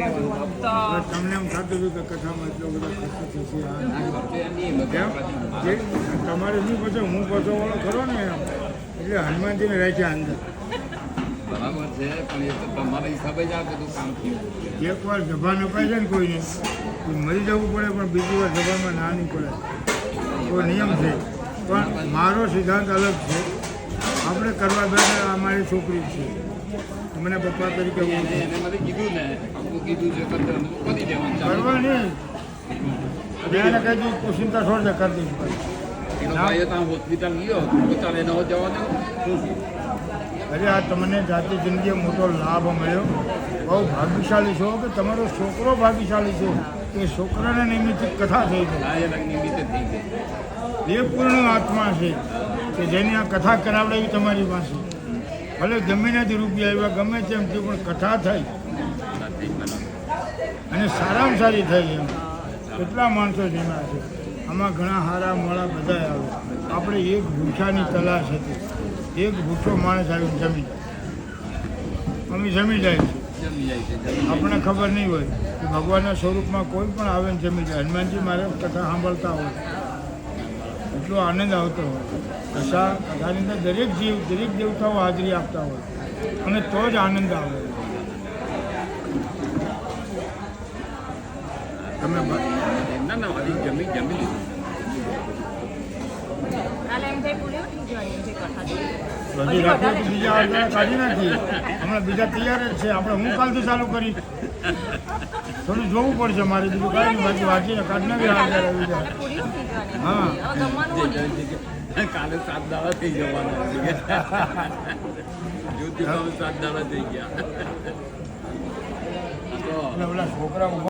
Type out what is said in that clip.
તમને એમ થતું હતું કે કથામાં એટલો બધો ખર્ચો થશે તમારે શું પછો હું પછો વાળો ખરો ને એમ એટલે હનુમાનજીને રાખ્યા અંદર બરાબર છે પણ એ તો તમારા હિસાબે જ આ બધું કામ થયું. એકવાર જબાન અપાય છે ને કોઈને તો મરી જવું પડે પણ બીજી વાર જબાનમાં ના નહીં પડે એવો નિયમ છે. પણ મારો સિદ્ધાંત અલગ છે. આપણે કરવા બેઠા અમારી છોકરી છે મને પપ્પા તરીકે એને મને કીધું ને આપણું કીધું છે કરી દેવાનું કરવા નહીં એને કહી દીધું ચિંતા છોડ દે કરી દઈશ એનો ભાઈ ત્યાં હોસ્પિટલ ગયો પોતાને ન જવા દો. અરે આ તમને જાતિ જિંદગીએ મોટો લાભ મળ્યો. બહુ ભાગ્યશાળી છો કે તમારો છોકરો ભાગ્યશાળી છે કે છોકરાના નિમિત્તે કથા થઈ ગઈ. આ એના નિમિત્તે થઈ ગઈ. એ પૂર્ણ આત્મા છે કે જેની આ કથા કરાવડાવી તમારી પાસે. ભલે ગમે નથી રૂપિયા આવ્યા ગમે તેમ થયું પણ કથા થઈ અને સારામાં સારી થઈ એમ કેટલા માણસો જમ્યા છે. આમાં ઘણા હારા મોડા બધા આવે. આપણે એક ભૂખ્યાની તલાશ હતી. એક ભૂખ્યો માણસ આવીને જમી જાય અમે જમી જાય છે. આપણને ખબર નહીં હોય કે ભગવાનના સ્વરૂપમાં કોઈ પણ આવે ને જમી જાય. હનુમાનજી મારે કથા સાંભળતા હોય એટલો આનંદ આવતો હોય. કથાની અંદર દરેક દેવતાઓ હાજરી આપતા હોય અને તો જ આનંદ આવે. તમે ના જમી લીધું. બધી રાખો તો બીજા આગળ કાઢી નાખી. હમણાં બીજા તૈયાર જ છે. આપણે હું કાલથી ચાલુ કરી થોડું જોવું પડશે મારે બીજું કાંઈ નહીં. બાકી વાંચીને કાઢી નાખી આગળ આવી જાય. હા કાલે 7 દાડા થઈ જવાના જ્યોતિમાં 7 દાડા થઈ ગયા. ઓલા છોકરા